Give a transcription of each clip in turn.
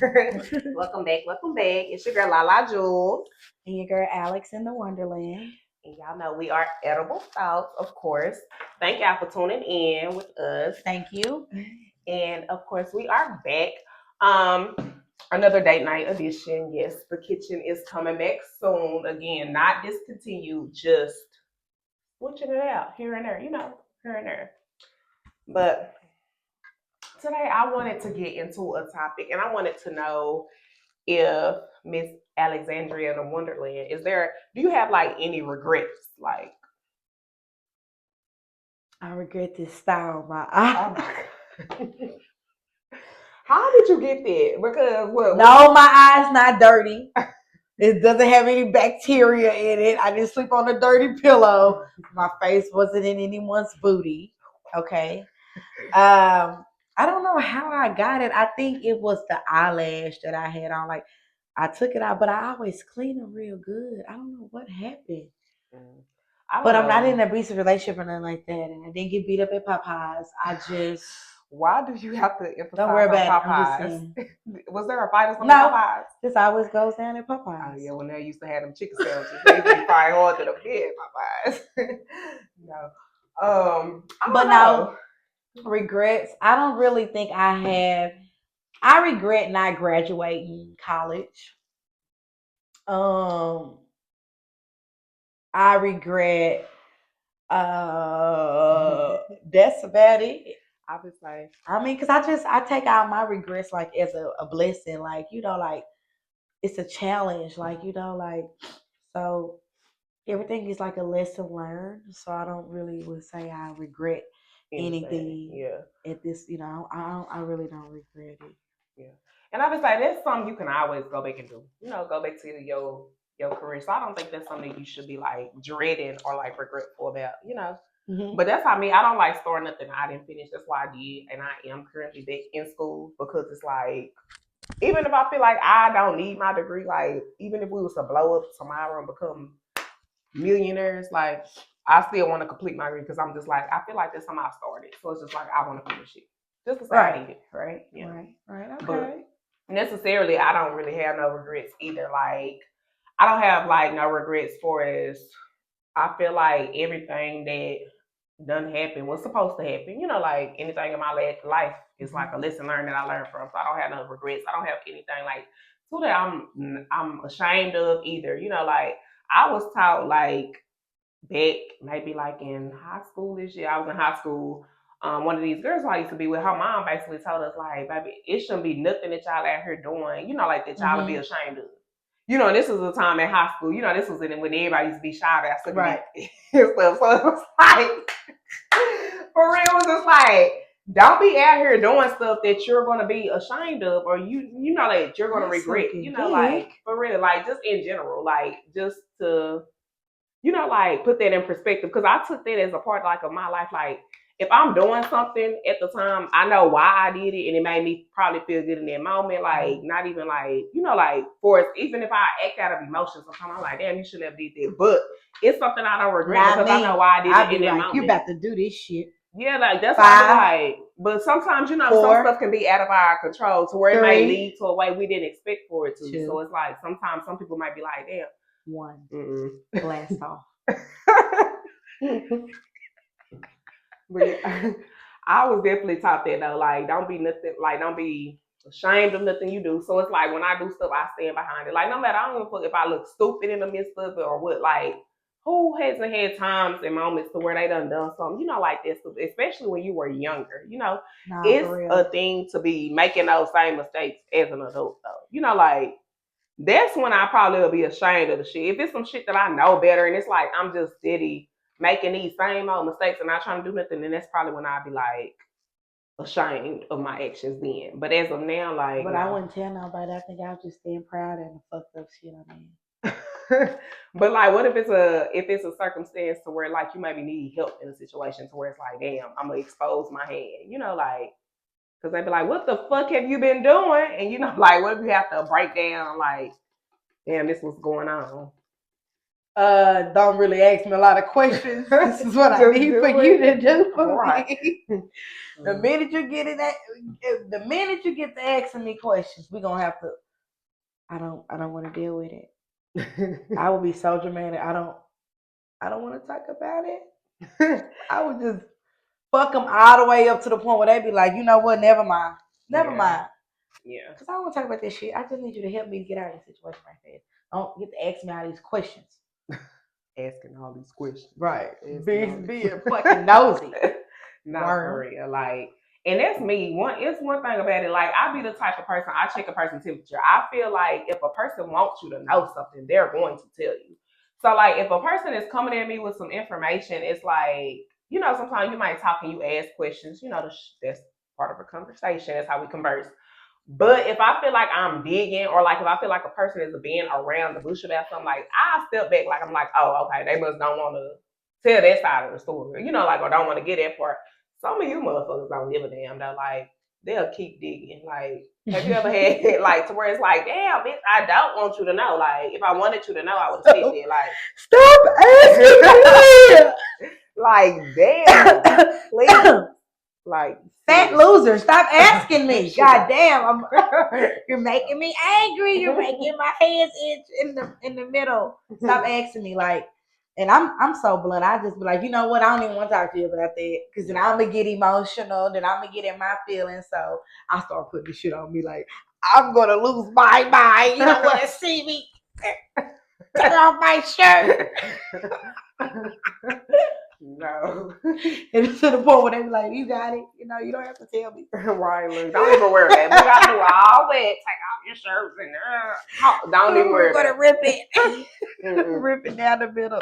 Welcome back. Welcome back. It's your girl Lala Jules. And your girl Alex in the Wonderland. And y'all know we are Edible Thoughts, of course. Thank y'all for tuning in with us. Thank you. And of course, we are back. Another date night edition. Yes, the kitchen is coming back soon. Again, not discontinued, just switching it out here and there, here and there. But today I wanted to get into a topic and I wanted to know if Miss Alexandria in the Wonderland, do you have like any regrets? Like, I regret this style of my oh eye. my God. How did you get that? Because what? No, my eye's not dirty. It doesn't have any bacteria in it. I didn't sleep on a dirty pillow. My face wasn't in anyone's booty. Okay. I don't know how I got it. I think it was the eyelash that I had on. Like I took it out, but I always clean them real good. I don't know what happened. But I'm not in an abusive relationship or nothing like that, and I didn't get beat up at Popeyes. I just Why do you have to emphasize don't worry about on it. I'm just Popeyes? saying. Was there a fight or something No, at Popeyes? this always goes down at Oh Popeyes. yeah, when they used to have them chicken sandwiches, they used to be frying hard to the bed at Popeyes. No. I But don't no know. regrets. I don't really think I have. I regret not graduating college. Um, I regret. That's about it. I was like, I mean, because I take out my regrets like as a blessing, like like it's a challenge, like like so everything is like a lesson learned. So I don't really would say I regret anything yeah, at this. I really don't regret it. yeah. And I was like, that's something you can always go back and do. Go back to your career. So I don't think that's something you should be like dreading or like regretful about. Mm-hmm. But that's how I don't like storing nothing I didn't finish. That's why I did, and I am currently back in school because it's like, even if I feel like I don't need my degree, like even if we was to blow up tomorrow and become millionaires, like I still want to complete my degree because I'm just like, I feel like that's something I started, so it's just like I want to finish it. Just to say I did it, right, yeah. right, okay. But necessarily, I don't really have no regrets either. Like I don't have like no regrets for as I feel like everything that done happen was supposed to happen. Like anything in my life is like a lesson learned that I learned from. So I don't have no regrets. I don't have anything like so that I'm ashamed of either. Like I was taught like back maybe like in high school this year. I was in high school. One of these girls who I used to be with, her mom basically told us like, baby, it shouldn't be nothing that y'all out here doing, like that y'all be ashamed of. And this was a time in high school. This was when everybody used to be shy about stuff, right? And stuff. So it was like, for real, it was just like, don't be out here doing stuff that you're gonna be ashamed of, or that you're gonna regret. Like for real, like just in general, like just to like put that in perspective. Because I took that as a part like of my life. Like if I'm doing something at the time, I know why I did it, and it made me probably feel good in that moment. Like not even like like for even if I act out of emotion, sometimes I'm like, damn, you should have did that. But it's something I don't regret because I know why I did it in that moment. You about to do this shit. Yeah, like that's why I like. But sometimes some stuff can be out of our control to where it might lead to a way we didn't expect for it to. So it's like sometimes some people might be like, damn. One. Blast off. But yeah, I was definitely taught that though. Like, don't be ashamed of nothing you do. So it's like when I do stuff, I stand behind it. Like no matter, I don't give a fuck if I look stupid in the midst of it or what. Like, who hasn't had times and moments to where they done something, like this, especially when you were younger. It's a thing to be making those same mistakes as an adult though. Like that's when I probably will be ashamed of the shit. If it's some shit that I know better and it's like I'm just steady making these same old mistakes and not trying to do nothing, then that's probably when I'd be like ashamed of my actions then. But as of now, like But I wouldn't tell nobody. I think I'll just stand proud and the fucked up shit I mean. But like what if it's a circumstance to where like you maybe need help in a situation to where it's like, damn, I'm gonna expose my hand, like because they be like, what the fuck have you been doing? And like what if you have to break down like, damn, this was going on. Don't really ask me a lot of questions. This is what I Just need do for it. you to do for Right. me. The minute you get to asking me questions, we're gonna have to. I don't want to deal with it. I will be so dramatic. I don't want to talk about it. I would just fuck them all the way up to the point where they be like, you know what? Never mind. Never Yeah. mind. Yeah. Because I don't want to talk about this shit. I just need you to help me get out of this situation right fast. Don't get to ask me all these questions. Asking all these questions. Right. Asking all these Being fucking nosy. Not for real. Like, and that's me. It's one thing about it. Like, I be the type of person, I check a person's temperature. I feel like if a person wants you to know something, they're going to tell you. So, like, if a person is coming at me with some information, it's like, you know, sometimes you might talk and you ask questions. You know, that's part of a conversation. That's how we converse. But if I feel like I'm digging, or like if I feel like a person is being around the bush about something, like I step back, like I'm like, oh, okay, they must don't want to tell that side of the story, you know, like, or don't want to get that part. Some of you motherfuckers don't give a damn though. Like, they'll keep digging. Like, have you ever had like to where it's like, damn, bitch, I don't want you to know. Like, if I wanted you to know, I would have said it. Like, stop asking me. like, damn, please. Like, fat loser, stop asking me. God damn, you're making me angry. You're making my hands itch in the middle. Stop asking me, like, and I'm so blunt. I just be like, you know what? I don't even want to talk to you about that, because then I'm gonna get emotional. Then I'm gonna get in my feelings. So I start putting this shit on me, like I'm gonna lose my mind. You don't want to see me. Turn off my shirt. No. And it's to the point where they be like, you got it. You know, you don't have to tell me. Right, look, don't even worry about it. We gotta do all that. Take off your shirts and don't even worry about it. We're gonna rip it. Rip it down the middle.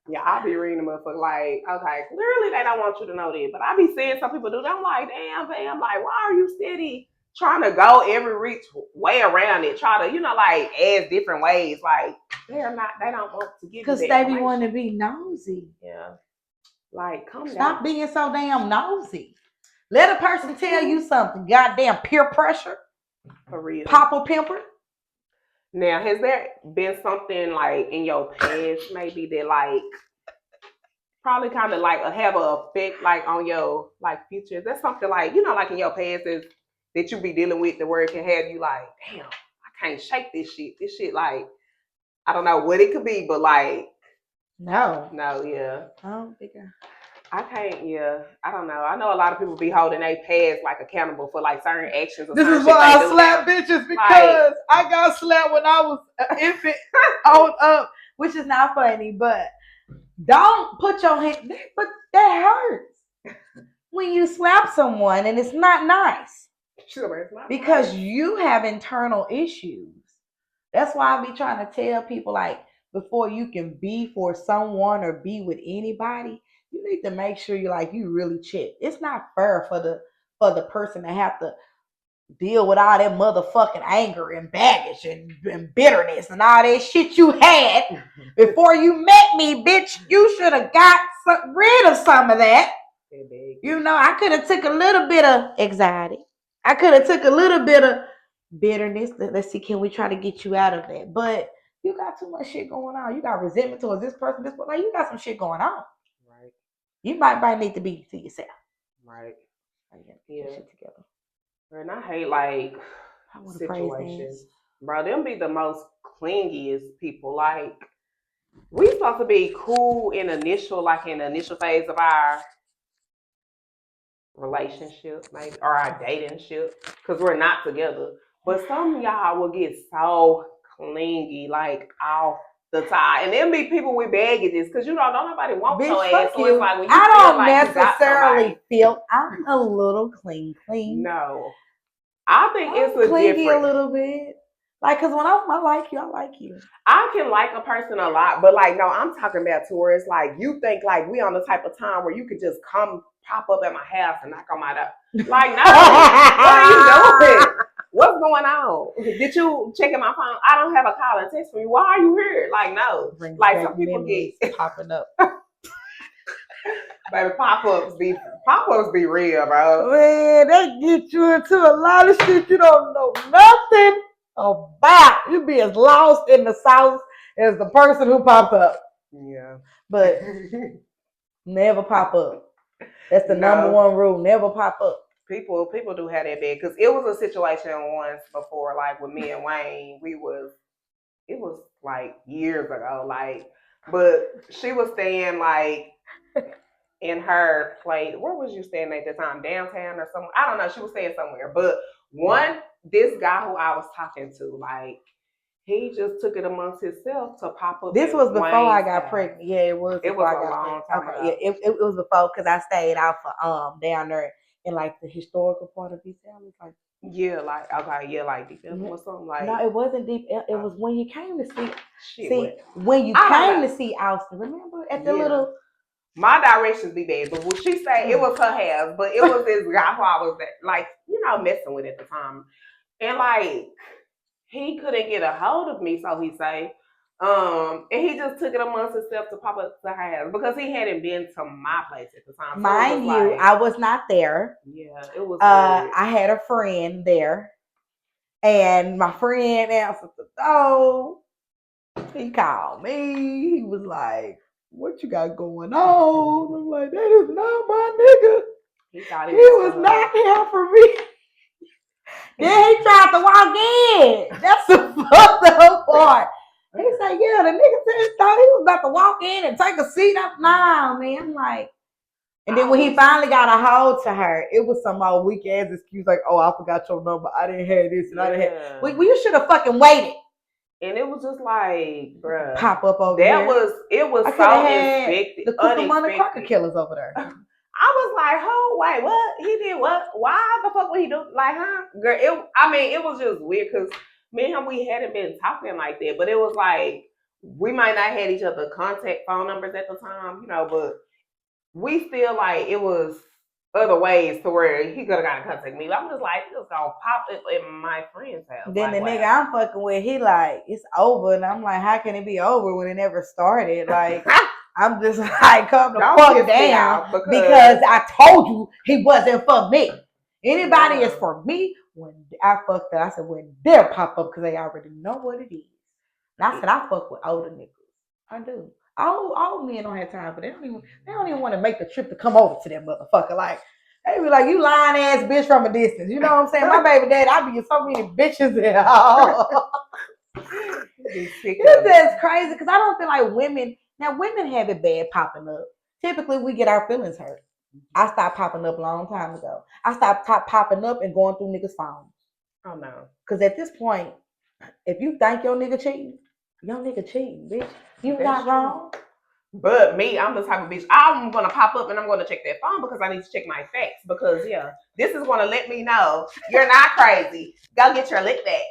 Yeah, I be reading the motherfucker like, okay, clearly they don't want you to know that. But I be seeing some people do that. I'm like, damn, fam, like, why are you steady trying to go every reach way around it? Try to, you know, like, add different ways. Like, they don't want to give you that. Because they be wanting to be nosy. Yeah. Like, come down. Stop being so damn nosy. Let a person tell you something. Goddamn peer pressure. For real. Papa Pimper. Now, has there been something like in your past maybe that like probably kind of like have an effect like on your like future? Is that something like, you know, like in your past is that you be dealing with the where it can have you like, damn, I can't shake this shit. This shit like, I don't know what it could be, but like No, yeah. I don't think I can't, yeah. I don't know. I know a lot of people be holding their past like accountable for like certain actions. Or this certain is why I slap now. bitches, because I got slapped when I was an infant on up, which is not funny, but don't put your hand, but that hurts when you slap someone and it's not nice. Sure, it's not because nice. You have internal issues. That's why I be trying to tell people, like, before you can be for someone or be with anybody, you need to make sure you really check. It's not fair for the person to have to deal with all that motherfucking anger and baggage and bitterness and all that shit you had before you met me, bitch. You should have got rid of some of that. You know, I could have took a little bit of anxiety. I could have took a little bit of bitterness. Let's see, can we try to get you out of that? But you got too much shit going on. You got resentment towards this person, like you got some shit going on. Right. You might need to be to yourself. Right. Yeah. Shit together. And I hate like situations. Bro, them be the most clingiest people. Like, we supposed to be cool in the initial phase of our relationship, maybe, or our dating ship, because we're not together. But some of y'all will get so clingy, like off the time, and then be people with baggages, because you know, don't nobody want your ass. So it's like when you I feel don't like necessarily feel I'm a little clean. No, I think it's a clingy different. A little bit. Like, because when I like you. I can like a person a lot, but like, no, I'm talking about to where it's like, you think like we on the type of time where you could just come pop up at my house and knock on my door. Like, no, what are you doing? What's going on? Did you check in my phone? I don't have a call and text from you. Why are you here? Like, no. Like, some people get popping up. Baby, pop-ups be real, bro. Man, they get you into a lot of shit you don't know nothing about. You be as lost in the sauce It's the person who popped up, Yeah. but never pop up. That's the number one rule. Never pop up. People do have that bad because it was a situation once before, like with me and Wayne. It was like years ago, like, but she was staying like in her place. Where was you staying at the time? Downtown or somewhere? I don't know. She was staying somewhere, but this guy who I was talking to, like, he just took it amongst himself to pop up. This was before I got house. pregnant. Yeah, it was. It was a long time ago. Yeah, it was before because I stayed out for down there in like the historical part of East Dallas, like. Yeah, like okay, yeah, like Deep Ellum or something like. No, it wasn't Deep. It was when you came to see. Shit, when you came to see Austin. Remember at the little. My directions be bad, but what she said, it was her house, but it was this guy who I was like, messing with at the time, and like he couldn't get a hold of me, so he say. And he just took it amongst himself to pop up to her house because he hadn't been to my place at the time. So mind you, I was not there. Yeah, it was. I had a friend there, and my friend answered the door. He called me. He was like, "What you got going on?" I'm like, "That is not my nigga. He was not here for me." Then he tried to walk in. That's the fucked up part. He said, "Yeah, the nigga thought he was about to walk in and take a seat up." Nah, man. I'm like, and then when he finally got a hold to her, it was some old weak ass excuse like, "Oh, I forgot your number. I didn't have this and I didn't have." Well, you should have fucking waited. And it was just like, bruh, pop up over there. It was so unexpected. The Cucamonga Cracker Killers over there. I was like, oh, wait, what? He did what? Why the fuck would he do? Like, huh? Girl, it was just weird because me and him, we hadn't been talking like that. But it was like, we might not had each other contact phone numbers at the time, but we still like, it was other ways to where he could have got in contact with me. I'm just like, just gonna pop up at my friend's house. Then like, the nigga I'm fucking with, he like, it's over. And I'm like, how can it be over when it never started? Like, I'm just like, come the fuck down because I told you he wasn't for me. Anybody is for me. When I fucked up, I said, when they'll pop up because they already know what it is. And I said, I fuck with older niggas. I do. All men don't have time for that. They don't even want to make the trip to come over to that motherfucker. Like, they be like, you lying ass bitch from a distance. You know what I'm saying? My baby daddy, I be in so many bitches there. It's just crazy because I don't feel like women. Now, women have it bad popping up. Typically, we get our feelings hurt. I stopped popping up a long time ago. I stopped popping up and going through niggas' phones. Oh, no. Because at this point, if you think your nigga cheating, bitch. You not wrong. But me, I'm the type of bitch, I'm going to pop up and I'm going to check that phone because I need to check my facts. Because, this is going to let me know you're not crazy. Go get your lick back.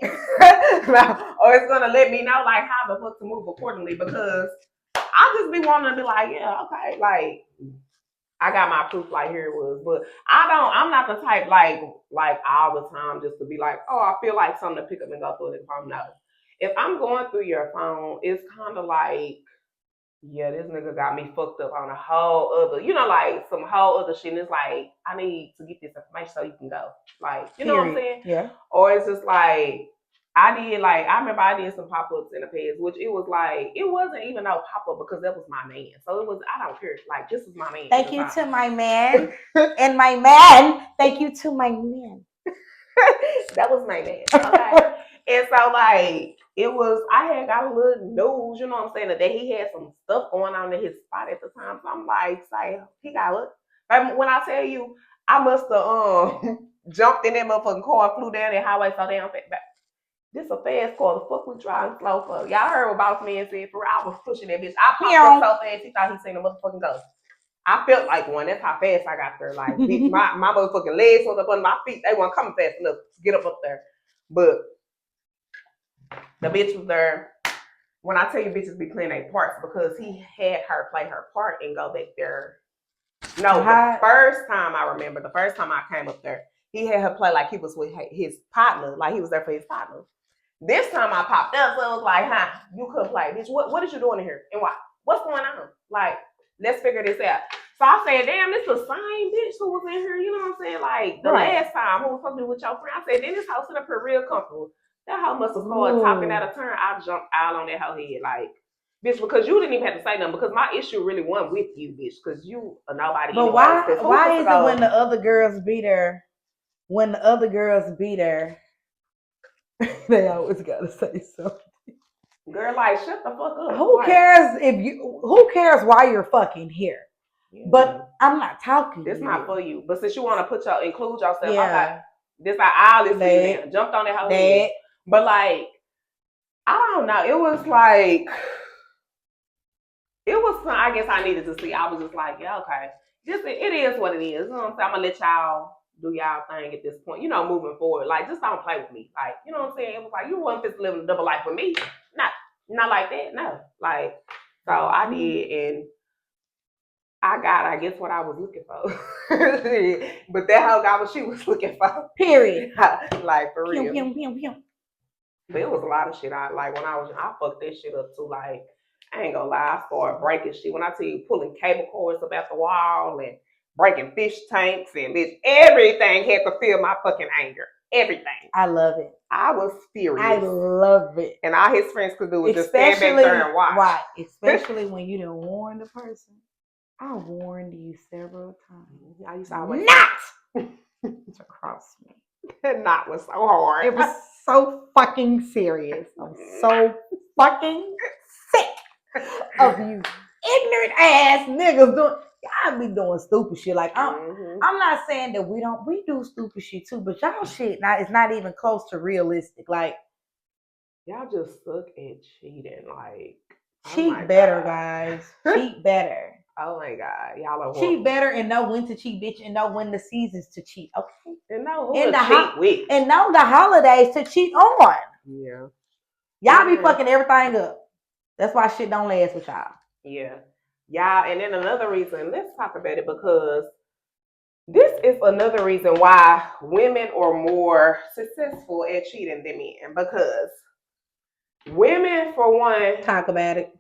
Or it's going to let me know, like, how the fuck to move accordingly. Because I just be wanting to be like, yeah, okay. Like, I got my proof, like, here it was. But I'm not the type, like all the time just to be like, oh, I feel like something to pick up and go through the phone. No. If I'm going through your phone, it's kind of like, yeah, this nigga got me fucked up on a whole other, like some whole other shit. And it's like, I need to get this information so you can go. Like, you know what I'm saying? Yeah. Or it's just like, I remember I did some pop-ups in the past, which it was like, it wasn't even no pop-up because that was my man. So it was, I don't care. Like, this is my man. Thank you to my man. And my man, thank you to my man. That was my man. Okay. And so, like, I had got a little news, you know what I'm saying, that he had some stuff going on in his spot at the time. So I'm like, say, he got what? Like, when I tell you, I must have jumped in that motherfucking car and flew down that highway so damn fast. This a fast car. The fuck we driving slow for? Y'all heard what Boss Man said. For real, I was pushing that bitch. I popped up so fast, he thought he seen a motherfucking ghost. I felt like one. That's how fast I got there. Like, bitch, my motherfucking legs was up under my feet. They weren't coming fast enough to get up there. But the bitch was there. When I tell you bitches be playing their parts, because he had her play her part and go back there. No, the first time I came up there, he had her play like he was with his partner, like he was there for his partner. This time I popped up, so it was like, you could play, bitch. What is you doing in here? And why? What's going on? Like, let's figure this out. So I said, damn, this the same bitch who was in here, you know what I'm saying? Like, the last time who was supposed to be with your friend. I said, then this house sit up here real comfortable. That hoe must have started talking out of turn. I jumped out on that hoe head like, bitch, because you didn't even have to say nothing. Because my issue really wasn't with you, bitch. Because you are nobody. But anyways. why is it when the other girls be there? When the other girls be there, they always gotta say something. Girl, like, shut the fuck up. Who cares if you? Who cares why you're fucking here? Yeah. But I'm not talking. It's not for you. But since you want to include yourself, yeah. Okay, this like I listen, jumped on that whole head. But like, I don't know. It was like, I guess I needed to see. I was just like, yeah, okay. It is what it is. You know what I'm saying? I'm gonna let y'all do y'all thing at this point. You know, moving forward. Like, just don't play with me. Like, you know what I'm saying? It was like, you want to live a double life with me. Not like that. No. Like, so I did, and I got, I guess, what I was looking for. But that hoe got what she was looking for. Period. Like, for real. Pew, pew, pew, pew. But it was a lot of shit. I fucked that shit up too. Like, I ain't gonna lie, I started breaking shit. When I tell you pulling cable cords up out the wall and breaking fish tanks and bitch, everything had to feel my fucking anger. Everything. I love it. I was furious. I love it. And all his friends could do was just stand back there and watch. Why? Especially when you didn't warn the person. I warned you several times. I used to always not to cross me. That knot was so hard. It was so fucking serious. I'm so fucking sick of you ignorant ass niggas doing. Y'all be doing stupid shit. Like I'm not saying that we do stupid shit too, but y'all shit it's not even close to realistic. Like y'all just suck at cheating. Like cheat better, guys. Cheat better. Oh my God, y'all are cheat better and know when to cheat, bitch, and know when the seasons to cheat. Okay, and know who to cheat with, and know the holidays to cheat on. Yeah, y'all be fucking everything up. That's why shit don't last with y'all. Yeah, y'all. And then another reason, let's talk about it because this is another reason why women are more successful at cheating than men. Because women, for one, talk about it.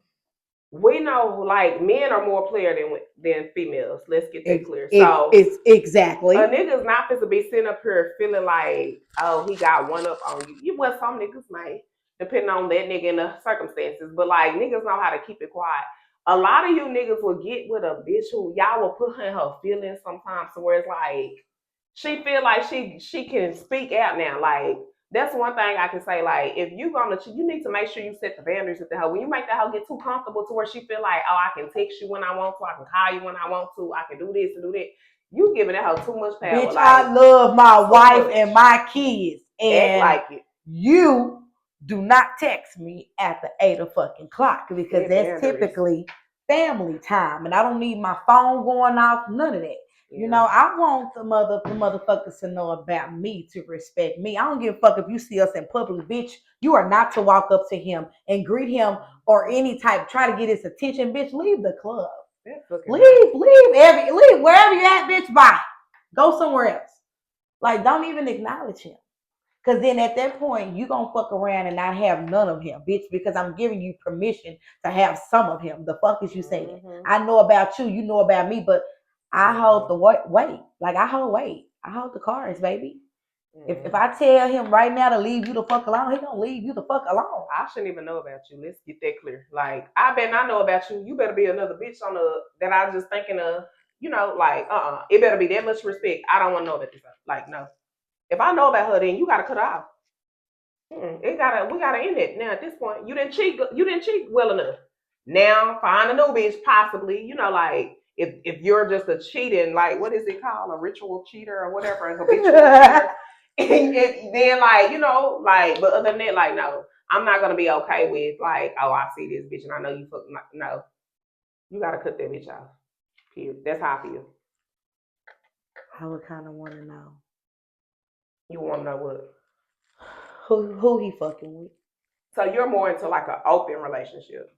We know, like, men are more player than females. Let's get that clear. So it's exactly. A nigga's not supposed to be sitting up here feeling like, oh, he got one up on you. Well, some niggas may, depending on that nigga and the circumstances. But like, niggas know how to keep it quiet. A lot of you niggas will get with a bitch who y'all will put her in her feelings sometimes, to where it's like she feel like she can speak out now, like. That's one thing I can say. Like, if you gonna cheat, you need to make sure you set the boundaries with the hoe. When you make the hoe get too comfortable to where she feel like, oh, I can text you when I want to, I can call you when I want to, I can do this and do that. You giving that hoe too much power. Bitch, like, I love my wife and my kids, and act like it. You do not text me after 8:00 because that's typically family time, and I don't need my phone going off. None of that. You know, I want the motherfuckers to know about me, to respect me. I don't give a fuck if you see us in public, bitch. You are not to walk up to him and greet him or any type, try to get his attention, bitch. Leave the club. Leave wherever you at, bitch. Bye. Go somewhere else. Like, don't even acknowledge him. Because then at that point, you going to fuck around and not have none of him, bitch, because I'm giving you permission to have some of him. The fuck is you saying? I know about you. You know about me, but I hold the weight. Like, I hold weight. I hold the cards, baby. If I tell him right now to leave you the fuck alone, he gonna leave you the fuck alone. I shouldn't even know about you. Let's get that clear. Like, I bet I know about you. You better be another bitch that I was just thinking of, you know, like, it better be that much respect. I don't want to know about this. Like, no. If I know about her, then you gotta cut her off. We gotta end it. Now at this point, you didn't cheat well enough. Now find a new bitch, possibly, you know, like, if you're just a cheating, like, what is it called? A ritual cheater or whatever, a habitual cheater. And then, like, you know, like, but other than that, like, no, I'm not going to be okay with, like, oh, I see this bitch and I know you fucking, no. You got to cut that bitch off. Period. That's how I feel. I would kind of want to know. You want to know what? Who he fucking with. So you're more into, like, an open relationship.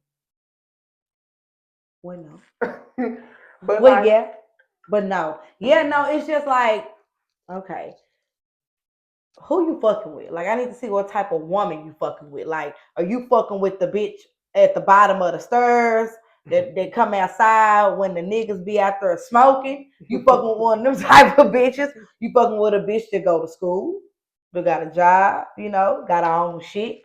Well, no. But like, yeah, but no. Yeah, no, it's just like, okay, who you fucking with? Like, I need to see what type of woman you fucking with. Like, are you fucking with the bitch at the bottom of the stairs that come outside when the niggas be out there smoking? You fucking with one of them type of bitches? You fucking with a bitch that go to school? We got a job, got our own shit.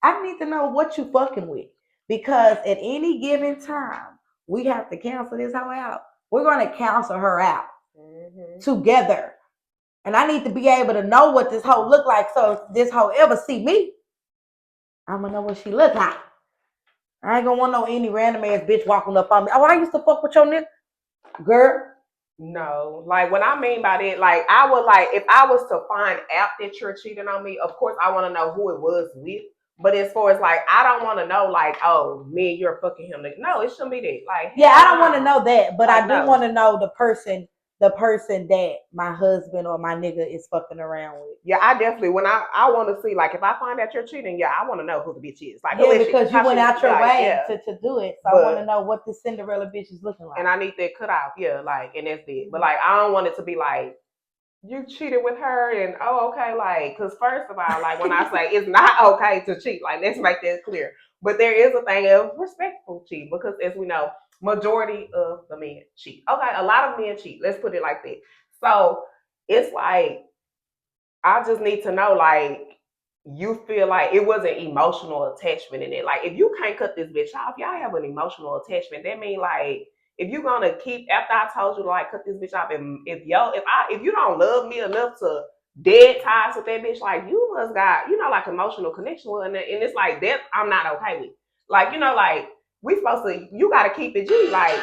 I need to know what you fucking with. Because at any given time, we have to cancel this hoe out. We're going to cancel her out together. And I need to be able to know what this hoe look like. So if this hoe ever see me, I'm going to know what she look like. I ain't going to want no any random ass bitch walking up on me. Oh, I used to fuck with your nigga. Girl. No, like what I mean by that, like I would like if I was to find out that you're cheating on me, of course I want to know who it was with. But as far as like, I don't want to know like, oh, me and you're fucking him. No, it shouldn't be that. Like, yeah, I don't want to know that, but like, I do want to know the person that my husband or my nigga is fucking around with. Yeah, I definitely when I want to see like if I find out you're cheating, yeah, I want to know who the bitch is. Like, yeah, because you went out your way to do it, so I want to know what the Cinderella bitch is looking like. And I need that cut off, yeah, like, and that's it. But like, I don't want it to be like you cheated with her, and oh, okay, like, because first of all, like when I say it's not okay to cheat, like let's make that clear. But there is a thing of respectful cheat because, as we know, majority of the men cheat. Okay, a lot of men cheat. Let's put it like that. So it's like I just need to know, like, you feel like it was an emotional attachment in it. Like, if you can't cut this bitch off, y'all have an emotional attachment. That mean like if you're gonna keep after I told you to like cut this bitch off, and if you don't love me enough to dead ties with that bitch, like you must got like emotional connection with her, and it's like that I'm not okay with. Like like we supposed to you gotta keep it G, like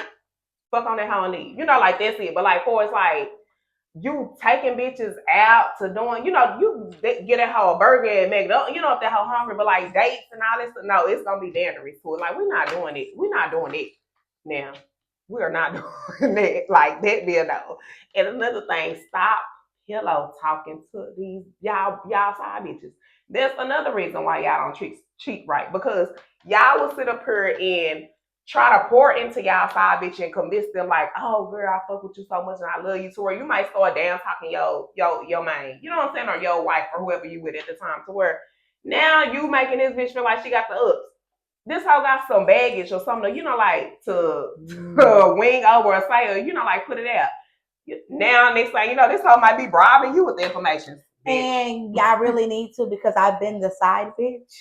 fuck on that hoe and leave, like that's it. But like for it's like you taking bitches out to doing, you get that hoe a burger and make it up, if that hoe hungry, but like dates and all this, no, it's gonna be dangerous to it. Like we're not doing it. We're not doing it now. We are not doing that. Like that be a no. And another thing, stop pillow talking to these y'all side bitches. That's another reason why y'all don't cheat right, because y'all will sit up here and try to pour into y'all side bitch and convince them like, oh girl, I fuck with you so much and I love you, to where you might start down talking your man, you know what I'm saying, or your wife or whoever you with at the time, to where now you making this bitch feel like she got the ups. This hoe got some baggage or something, like to wing over or say, or like put it out. Now next thing you know, this hoe might be bribing you with the information. And y'all really need to, because I've been the side bitch.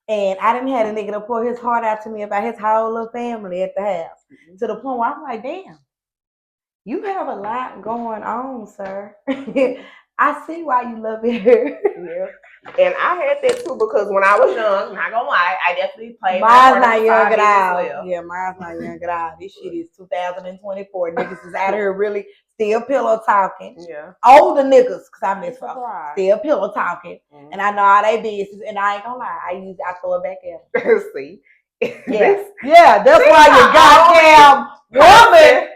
And I didn't have a nigga to pour his heart out to me about his whole little family at the house. To the point where I'm like, damn, you have a lot going on, sir. I see why you love it here. Yeah. And I had that too, because when I was young, not gonna lie, I definitely played mine's not young at all. Well. Yeah, mine's not young at all. This shit is 2024. Niggas is out here really still pillow talking. Yeah. Older niggas, because I miss her. Still pillow talking. Mm-hmm. And I know all they business, and I ain't gonna lie, I throw it back at them. See? Yeah, that's why your goddamn woman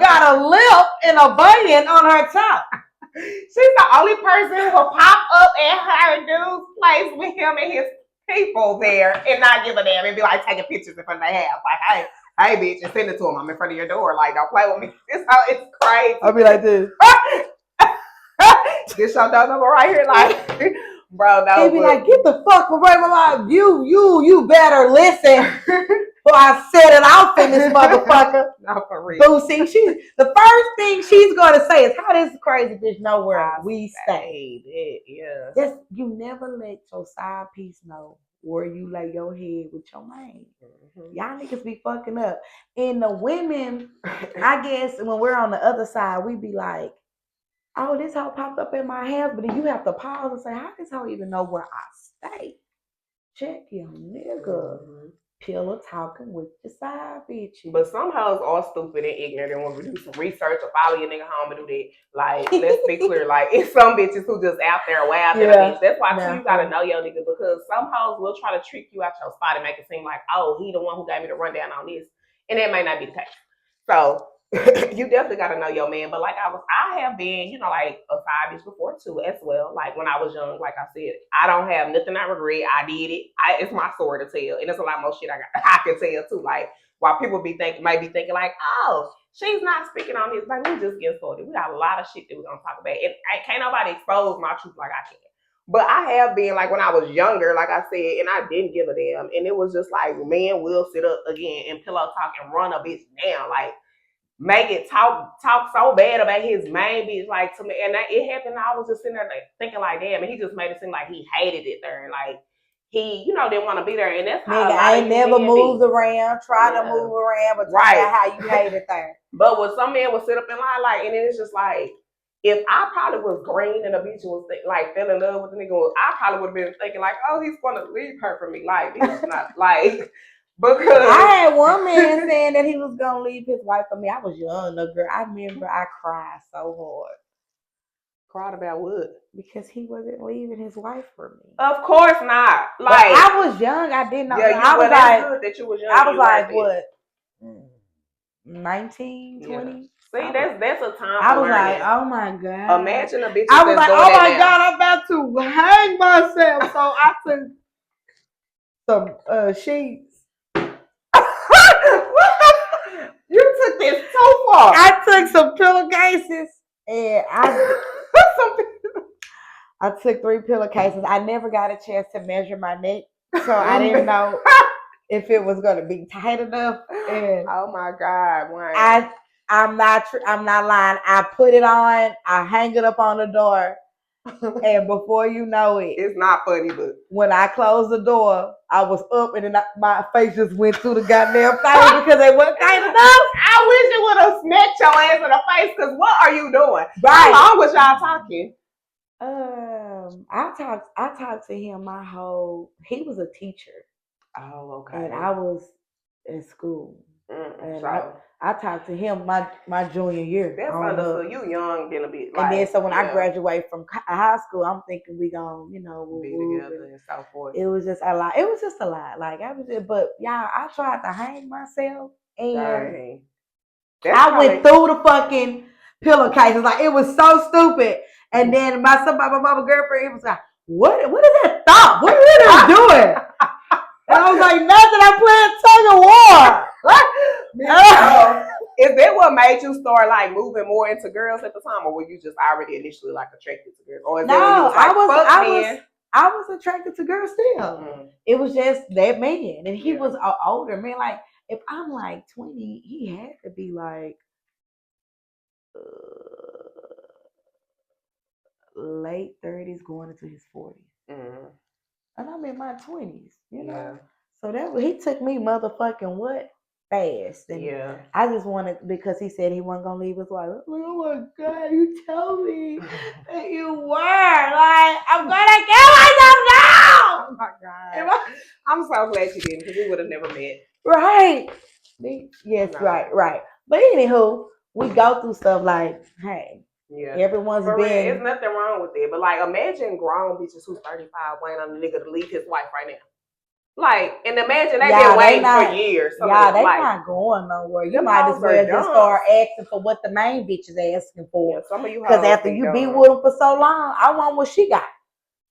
got a lip and a bunion on her top. She's the only person who will pop up at her dude's place with him and his people there and not give a damn and be like taking pictures in front of their house. Like, hey, bitch, and send it to him. I'm in front of your door. Like, don't play with me. It's crazy. I'll be like this. This your dog number right here, like, bro. No, he be like, get the fuck away from my you better listen. Well, I set it off in this motherfucker. No, for real. Boosie, the first thing she's gonna say is, "How this crazy bitch know where we stayed?" Yeah. Just you never let your side piece know where you lay your head with your man. Mm-hmm. Y'all niggas be fucking up. And the women, I guess, when we're on the other side, we be like, "Oh, this hoe popped up in my house," but then you have to pause and say, "How does hoe even know where I stay?" Check your nigga. Mm-hmm. Pillow talking with the side bitches. But some hoes are stupid and ignorant and want to do some research or follow your nigga home and do that. Like, let's be clear. Like, it's some bitches who just out there wild than a bitch. That's why you gotta know your nigga, because some hoes will try to trick you out your spot and make it seem like, oh, he the one who gave me the rundown on this. And that may not be the case. So you definitely gotta know your man. But like I have been, like a side bitch before too, as well. Like when I was young, like I said, I don't have nothing I regret. I did it. It's my story to tell, and there's a lot more shit I can tell too. Like while people might be thinking like, oh, she's not speaking on this. Like we just get started. We got a lot of shit that we're gonna talk about, and can't nobody expose my truth like I can. But I have been, like, when I was younger, like I said, and I didn't give a damn, and it was just like, man will sit up again and pillow talk and run a bitch down, like. make it talk so bad about his main bitch, like to me, and it happened. I was just sitting there like, thinking like, damn, and he just made it seem like he hated it there, and like he, didn't want to be there, and that's how Nigga, a lot I of ain't you never men moved be. around, try to move around, but talk about how you hate it there. But when some men would sit up and lie, like, and then it's just like, if I probably was green and a bitch was like fell in love with the nigga, I probably would have been thinking like, oh, he's gonna leave her for me. Like, it's not like. Because I had one man saying that he was gonna leave his wife for me. I was young, no girl. I remember I cried so hard. Cried about what? Because he wasn't leaving his wife for me. Of course not. Like, but I was young. I didn't know. Yeah, I was like, good that you was young. I was like, what? 19, 20? See, that's a time. I was like, oh my god. Imagine a bitch. I was like, oh my god, I'm about to hang myself. So I took some sheets. You took this so far. I took some pillowcases and I took 3 pillowcases. I never got a chance to measure my neck, so I didn't know if it was gonna be tight enough. And oh my god, Wayne. I'm not lying. I put it on. I hang it up on the door. And before you know it, it's not funny, but when I closed the door, I was up and then my face just went through the goddamn thing because they wasn't tight enough. I wish it would have smacked your ass in the face, because what are you doing? Right. How long was y'all talking? I talked to him he was a teacher. Oh, okay. And I was in school. And so I talked to him my junior year. That's understood. You young, then a bit. Like, and then so when I graduate from high school, I'm thinking we gonna, we'll be together and so forth. It was just a lot. It was just a lot. Like but y'all, I tried to hang myself, and I went through the fucking pillowcases. Like, it was so stupid. And then my mama girlfriend was like, what is that thought? What are you doing? And I was like, nothing. I'm playing tug of war. Is that what made you start like moving more into girls at the time, or were you just already initially like attracted to girls? Or is that when you was like, I was attracted to girls still. Mm-hmm. It was just that man, and he was an older man. Like, if I'm like 20, he had to be like late 30s, going into his 40s. Mm-hmm. And I'm in my 20s, you know. So he took me motherfucking what? Fast. And I just wanted, because he said he wasn't gonna leave his wife. Oh my god, you told me that you were. Like, I'm gonna kill myself now. Oh my god. I'm so glad you didn't, because we would have never met. Right. Yes, no. Right. But anywho, we go through stuff like, hey, everyone's been. There's nothing wrong with it. But like, imagine grown bitches who's 35 waiting on the nigga to leave his wife right now. Like, and imagine they've been waiting for years. They not going nowhere. You might as well just start asking for what the main bitch is asking for. Yeah, some of you, because after you be with them for so long, I want what she got.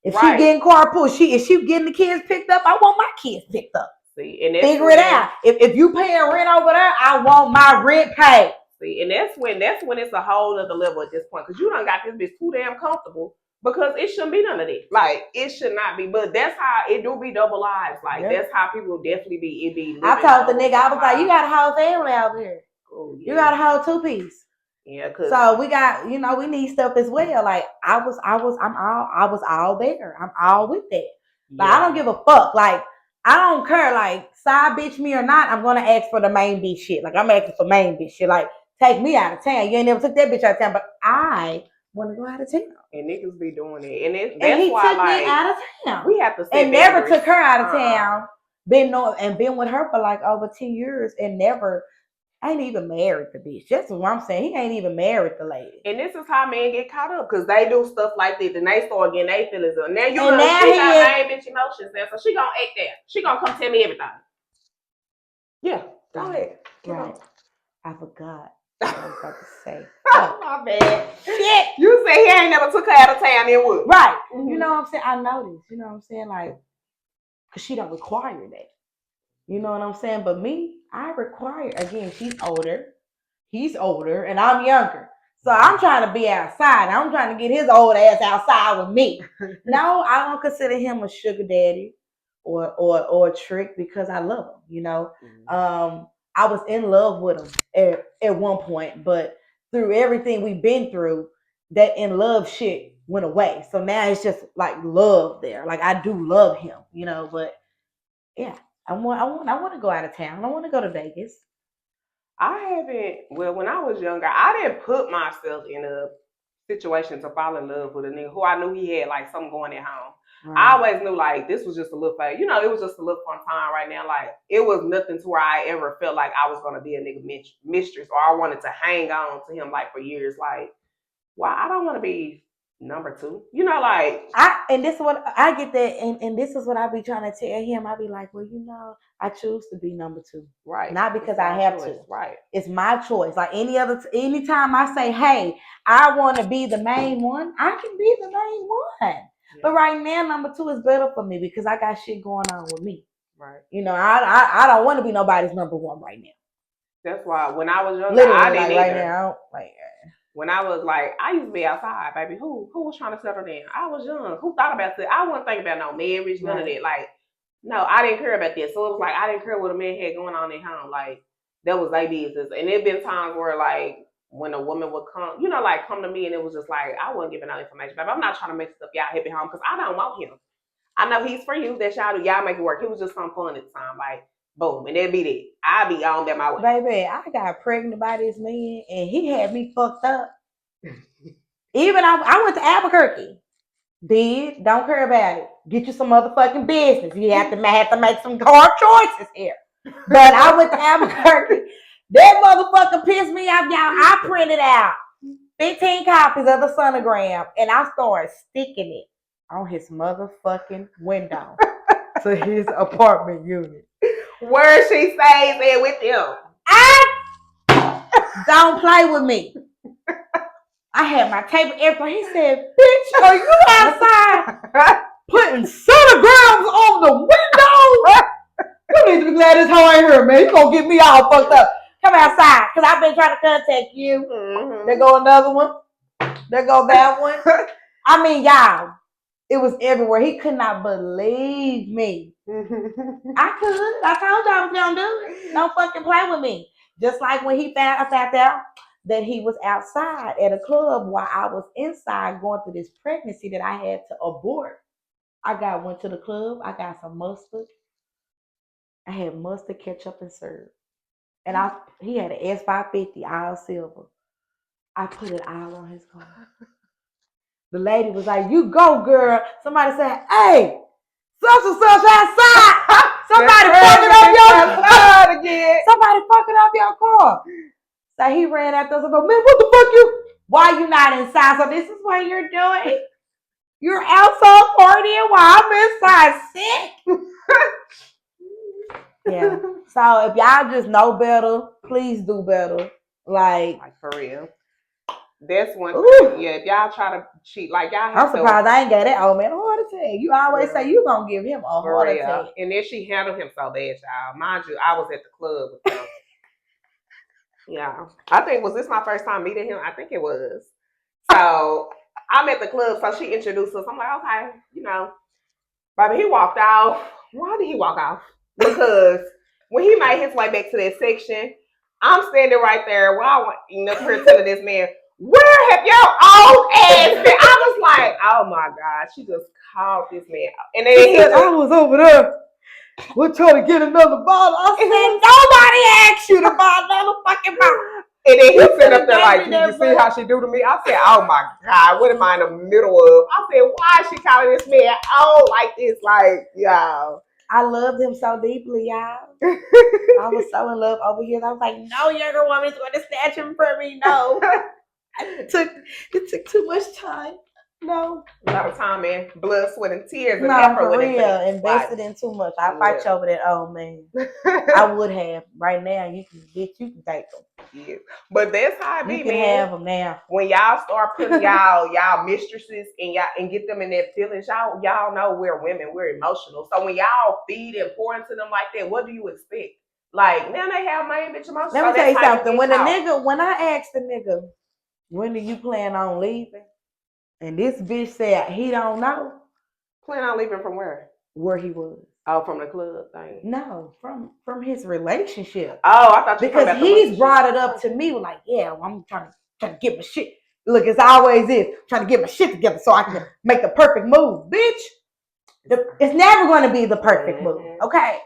If she getting carpool, if she getting the kids picked up, I want my kids picked up. See, and figure it out. If you paying rent over there, I want my rent paid. See, and that's when it's a whole other level at this point, because you done got this bitch too damn comfortable. Because it shouldn't be none of that. Like, it should not be. But that's how it do be double lives. Like, that's how people definitely be. I told the nigga, I was like, you got a whole family out here. Oh, yeah. You got a whole 2-piece. Yeah, so we got, we need stuff as well. Like, I was all there. I'm all with that. Like, I don't give a fuck. Like, I don't care. Like, side bitch me or not, I'm gonna ask for the main bitch shit. Like, I'm asking for main bitch shit. Like, take me out of town. You ain't never took that bitch out of town, but I want to go out of town. And niggas be doing it. And that's why, took me out of town. We have to set and never took her out of town. Been with her for like over 10 years and ain't even married the bitch. That's what I'm saying. He ain't even married the lady. And this is how men get caught up, because they do stuff like this and they start getting their feelings up. Now she got main bitch emotions there, so she gonna act there. She gonna come tell me everything. Yeah. Go ahead. Right. I forgot. I was about to say. My bad. Shit. You say he ain't never took her out of town, then what? Right. Mm-hmm. You know what I'm saying? I noticed. You know what I'm saying? Like, because she don't require that. You know what I'm saying? But me, I require, again, she's older. He's older, and I'm younger. So I'm trying to be outside. I'm trying to get his old ass outside with me. No, I don't consider him a sugar daddy or a trick, because I love him, Mm-hmm. I was in love with him at one point, but through everything we've been through, that in love shit went away. So now it's just like love there. Like I do love him, but yeah, I want to go out of town. I want to go to Vegas. I haven't. Well, when I was younger, I didn't put myself in a situation to fall in love with a nigga who I knew he had like something going at home. I always knew like this was just a little fun. It was just a little fun time right now. Like it was nothing to where I ever felt like I was gonna be a nigga mistress or I wanted to hang on to him like for years. Like, why I don't want to be number two. Like and this is what I get that, and this is what I be trying to tell him. I be like, well, I choose to be number two, right? Not because I have choice. to, right? It's my choice. Like anytime I say, hey, I want to be the main one, I can be the main one. Yeah. But right now, number two is better for me because I got shit going on with me. Right. I don't want to be nobody's number one right now. That's why when I was younger, literally, I didn't like either. Right now, like. When I was like, I used to be outside, baby. Who was trying to settle down? I was young. Who thought about it? I wasn't thinking about no marriage, none of that. Like, no, I didn't care about that. So it was like I didn't care what a man had going on at home. Like that was their business. And there'd been times where like when a woman would come, come to me and it was just like I wasn't giving out information. Baby, I'm not trying to mess up y'all happy home because I don't want him. I know he's for you. That's y'all do. Y'all make it work. It was just some fun at the time. Like boom, and that'd be that. I'd be on that my way. Baby, I got pregnant by this man and he had me fucked up. Even I went to Albuquerque. Don't care about it. Get you some motherfucking business. You have to make some hard choices here. But I went to Albuquerque. That motherfucker pissed me off, y'all. I printed out 15 copies of the sonogram and I started sticking it on his motherfucking window to his apartment unit. Where she stays there with him. Don't play with me. I had my table everything. He said, bitch, are you outside putting sonograms on the window? You need to be glad this hoe ain't here, man. You gonna get me all fucked up. Come outside, because I've been trying to contact you. Mm-hmm. There go another one. There go that one. I mean, y'all, it was everywhere. He could not believe me. I could. I told y'all I was gonna do it. Don't fucking play with me. Just like when I found out that he was outside at a club while I was inside going through this pregnancy that I had to abort. Went to the club. I got some mustard. I had mustard, ketchup, and syrup. And he had an S550, all silver. I put it all on his car. The lady was like, you go, girl. Somebody said, hey, such and such outside. Somebody fucking up your car again. Somebody fucking up your car. So he ran after us and go, man, what the fuck you? Why you not inside? So this is what you're doing? You're outside partying while I'm inside sick? Yeah. So if y'all just know better, please do better. Like for real. That's one thing. Yeah, if y'all try to cheat, like y'all I'm surprised I ain't got that old man a heart attack. You always say you gonna give him a heart attack. And then she handled him so bad, y'all. Mind you, I was at the club with him. Yeah. I think, was this my first time meeting him? I think it was. So I'm at the club, so she introduced us. I'm like, okay, baby, he walked off. Why did he walk off? Because when he made his way back to that section, I'm standing right there while her telling this man, where have your old ass been? I was like, oh my God, she just called this man out. And then he said, I was over there. We're trying to get another bottle. I said, nobody asked you to buy another fucking bottle. And then he sat up there like, you see how she do to me? I said, oh my God, what am I in the middle of? I said, why is she calling this man old like this? Like, y'all. I loved him so deeply, y'all. I was so in love over here. I was like, no younger woman's going to snatch him from me. No. It took too much time. No. A lot of time and blood, sweat, and tears. No, for real. Invested in too much. I fight you over that old man. I would have. Right now, you can take them. Yeah. But that's how it be, man. You can have them now. When y'all start putting y'all mistresses and get them in their feelings, y'all know we're women. We're emotional. So when y'all feed and pour into them like that, what do you expect? Like, now they have main bitch emotions. Let me tell you something. When I asked the nigga, when do you plan on leaving? And this bitch said he don't know. Plan on leaving from where? Where he was. Oh, from the club thing. No, from his relationship. Oh, I thought you because he's brought it up to me like, yeah, well, I'm trying to get my shit. Look, it's always is trying to get my shit together so I can make the perfect move, bitch. It's never going to be the perfect move, okay?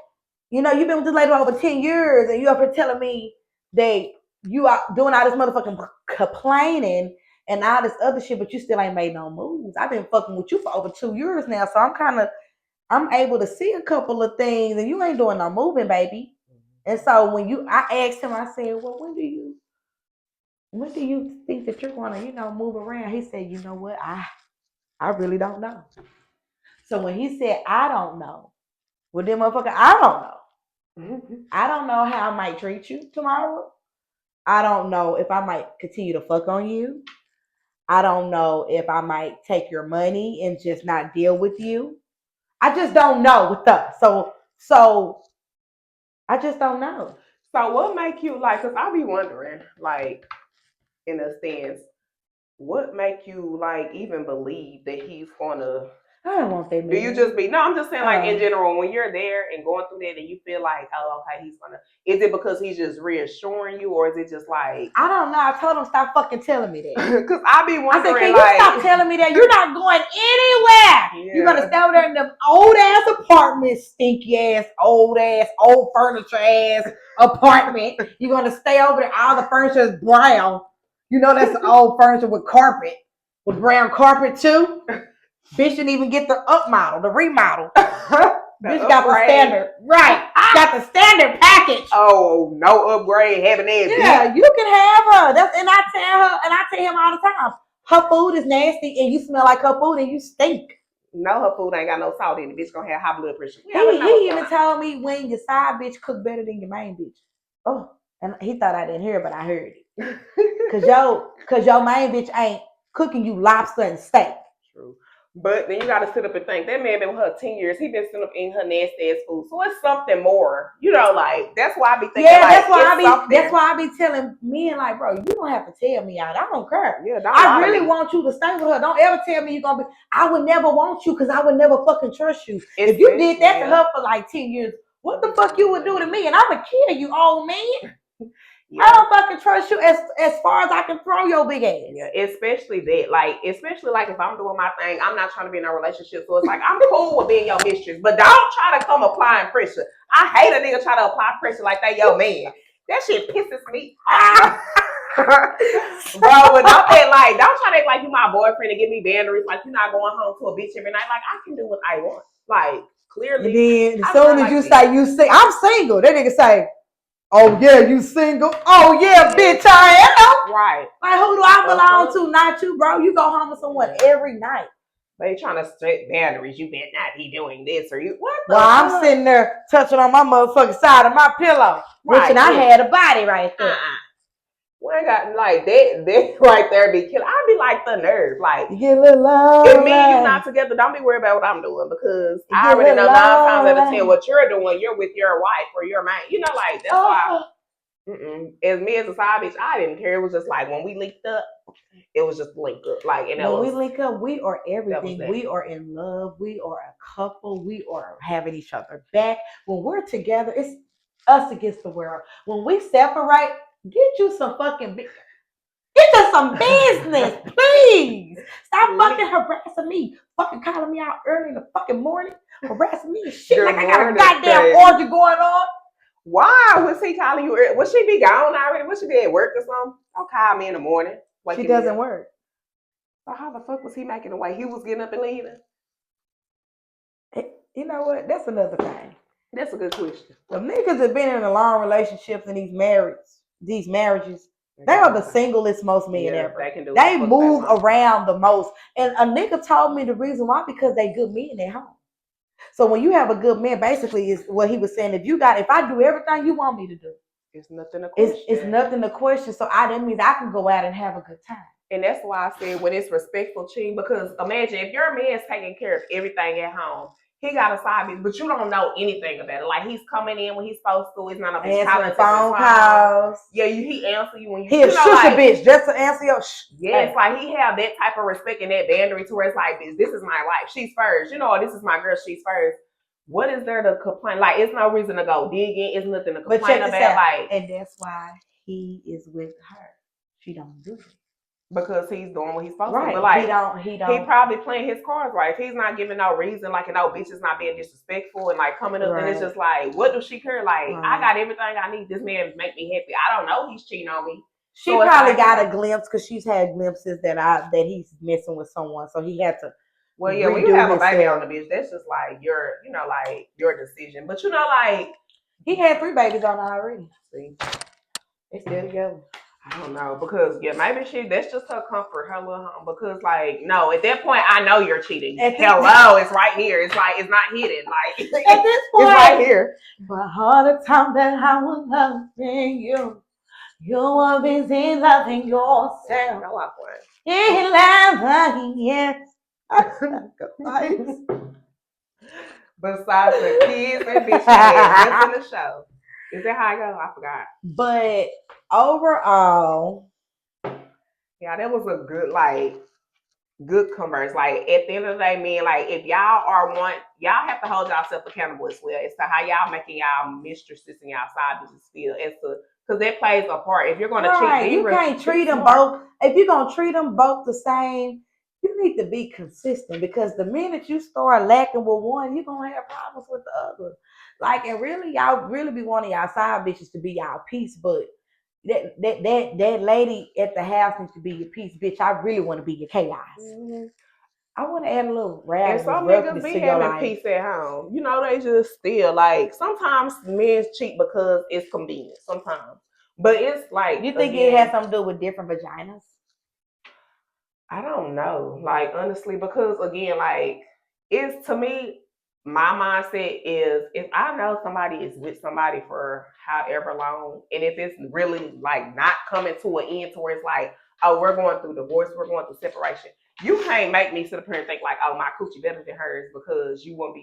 You know, you've been with this lady over 10 years, and you up here telling me that you are doing all this motherfucking complaining and all this other shit, but you still ain't made no moves. I've been fucking with you for over 2 years now, so I'm able to see a couple of things, and you ain't doing no moving, baby. And so when I asked him, I said, well, when do you think that you're going to, move around? He said, you know what? I really don't know. So when he said, I don't know, well, then motherfucker, I don't know. I don't know how I might treat you tomorrow. I don't know if I might continue to fuck on you. I don't know if I might take your money and just not deal with you. I just don't know with us. So I just don't know. So what make you like, because I be wondering, like, in a sense, what make you like even believe that he's gonna I don't want that. Do you just be? No, I'm just saying, like in general, when you're there and going through that, and you feel like, oh, okay, he's gonna. Is it because he's just reassuring you, or is it just like? I don't know. I told him stop fucking telling me that. Because I be wondering, I said, can you stop telling me that you're not going anywhere? Yeah. You're gonna stay over there in them old ass apartments, stinky ass, old furniture ass apartment. You're gonna stay over there. All the furniture is brown. You know that's old furniture with carpet, with brown carpet too. Bitch didn't even get the up model, the remodel. Bitch got the standard. Right. Got the standard package. Oh, no upgrade, having that. Yeah, you can have her. And I tell him all the time, her food is nasty and you smell like her food and you stink. No, her food ain't got no salt in it. Bitch gonna have high blood pressure. He even told me when your side bitch cook better than your main bitch. Oh, and he thought I didn't hear it, but I heard it. Cause your main bitch ain't cooking you lobster and steak. True. But then you gotta sit up and think that man been with her 10 years. He been sitting up eating her nasty ass food. So it's something more. You know, like that's why I be thinking. Yeah, that's why I be telling men like, bro, you don't have to tell me out. I don't care. Yeah, I really want you to stay with her. Don't ever tell me you're gonna be. I would never want you because I would never fucking trust you. If you did that to her for like 10 years, what the fuck you would do to me? And I would kill you, old man. Yeah. I don't fucking trust you as far as I can throw your big ass. Yeah, especially like if I'm doing my thing, I'm not trying to be in a relationship. So it's like I'm cool with being your mistress, but don't try to come applying pressure. I hate a nigga try to apply pressure like that, yo man. That shit pisses me off. Bro, but don't try to act like you my boyfriend and give me boundaries, like you're not going home to a bitch every night. Like I can do what I want. Like clearly. And then as soon as you say you sing, I'm single. That nigga say, oh yeah, you single? Oh yeah, bitch, I am. Right. Like who do I belong to? Not you, bro. You go home with someone every night. They trying to set boundaries. You better not be doing this or you. What? Well, I'm sitting there touching on my motherfucking side of my pillow, wishing I had a body right there. When I got like that right there be killing. I'd be like the nerve. Like you get a little low. If me and you not together, don't be worried about what I'm doing because I already know 9 times out of 10 what you're doing. You're with your wife or your man. You know, like that's why. As me as a side bitch, I didn't care. It was just like when we linked up, it was just linked up. Like and when we link up, we are everything. We are in love. We are a couple. We are having each other back. When we're together, it's us against the world. When we separate. Get you some fucking get you some business, please. Stop fucking harassing me. Fucking calling me out early in the fucking morning, harassing me and shit like I got a goddamn orgy going on. Why was he calling you early? Would she be gone already? Would she be at work or something? Don't call me in the morning. She doesn't work. So how the fuck was he making the way? He was getting up and leaving? You know what? That's another thing. That's a good question. The niggas that been in a long relationships and these marriages, they are the singlest most men ever. They move around the most. And a nigga told me the reason why, because they good men at home. So when you have a good man, basically is what he was saying. If I do everything you want me to do, it's nothing to question. It's nothing to question. So that means I can go out and have a good time. And that's why I said when it's respectful cheating, because imagine if your man's taking care of everything at home. He got a side bitch, but you don't know anything about it. Like he's coming in when he's supposed to. It's not a bitch answering phone calls. Yeah, he answer you when you. He'll shush a bitch just to answer your. Yeah, it's like he have that type of respect and that boundary to where it's like, bitch, this is my life. She's first. You know, this is my girl. She's first. what is there to complain? Like, it's no reason to go digging. It's nothing to But complain check this about. out. Like, And that's why he is with her. She don't do it. Because he's doing what he's supposed to. Right. But like, he he don't. probably playing his cards right. If he's not giving no reason, like, no bitch is not being disrespectful and like coming up, then it's Right. just like, what does she care? Like, Right. I got everything I need. This man make me happy. I don't know he's cheating on me. She So it's probably like- got a glimpse because she's had glimpses that he's messing with someone, so he had to. Well, yeah, when you redo have a baby himself. on the bitch, that's just like your, you know, like your decision. But you know, like He had 3 babies on her already. see, They still together. I don't know, because yeah, maybe that's just her comfort, her little home. Because like, no, at that point, I know you're cheating. At this- Hello, it's right here. It's like it's not hidden. Like At this point, it's right here. but all the time that I was loving you, you were busy loving yourself. Go off one. In love, yes. Besides the kids and bitches, what's in the show? Is that how I go? I forgot. But overall, Yeah, that was a good converse. Like at the end of the day, man, like if y'all y'all have to hold yourself accountable as well as to how y'all making y'all mistresses and y'all side bitches feel as to because that plays a part. If you're gonna cheat, you can't treat them both. If you're gonna treat them both the same, you need to be consistent because the minute you start lacking with one, you're gonna have problems with the other. Like, and really, y'all really be wanting y'all side bitches to be y'all peace, but that lady at the house needs to be your peace, bitch. I really want to be your chaos. Mm-hmm. I want to add a little And rap. some niggas be having peace at home. You know, they just still like sometimes men cheat because it's convenient. Sometimes, but it's like You think it has something to do with different vaginas? I don't know. Like honestly, because again, like it's to me, my mindset is if I know somebody is with somebody for however long, and if it's really like not coming to an end to where it's like, oh, we're going through divorce, we're going through separation. You can't make me sit up here and think like, oh, my coochie better than hers because you won't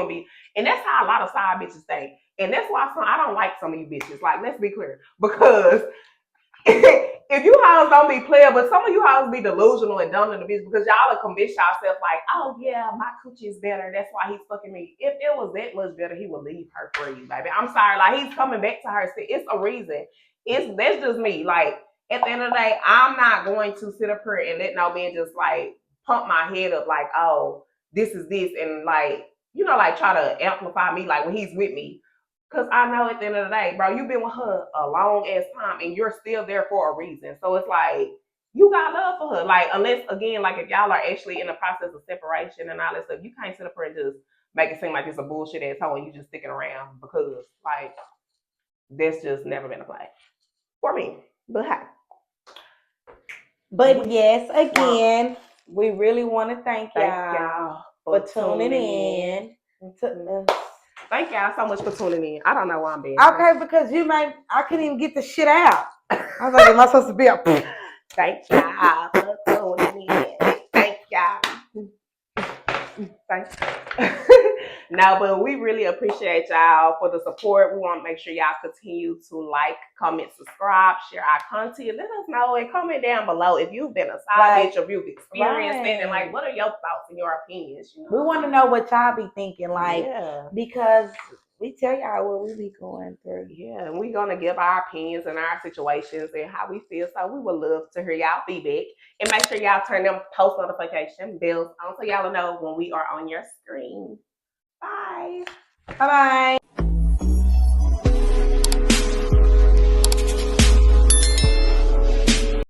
be, and that's how a lot of side bitches think, and that's why I don't like some of you bitches. Like, let's be clear, because if you hoes don't be player, but some of you hoes be delusional and dumb in the bitch because y'all are convinced yourself like, oh yeah, my coochie is better. That's why he's fucking me. If it was that much better, he would leave her for you, baby. I'm sorry, like he's coming back to her. It's a reason. That's just me. Like at the end of the day, I'm not going to sit up here and let no man just like pump my head up like, oh, this is this, and like, you know, like try to amplify me like when he's with me. Because I know at the end of the day, bro, you've been with her a long ass time and you're still there for a reason. So it's like, you got love for her. Like, unless, again, like if y'all are actually in the process of separation and all that stuff, you can't sit up here and just make it seem like it's a bullshit ass hoe and you just sticking around because, like, that's just never been a play for me. But hi. But yes, again, we really want to thank y'all for tuning in to us. Thank y'all so much for tuning in. I don't know why I'm being okay, because I couldn't even get the shit out. I was like, am I supposed to be up? Thank y'all for tuning in. Thank y'all. Thanks. No, but we really appreciate y'all for the support. We want to make sure y'all continue to like, comment, subscribe, share our content. Let us know and comment down below if you've been a side bitch, if you've experienced it, and like, what are your thoughts and your opinions? You know? We want to know what y'all be thinking, like, because we tell y'all what we be going through. Yeah, and we're gonna give our opinions and our situations and how we feel. So we would love to hear y'all feedback. And make sure y'all turn them post notification bells on so y'all know when we are on your screen. Bye. Bye-bye.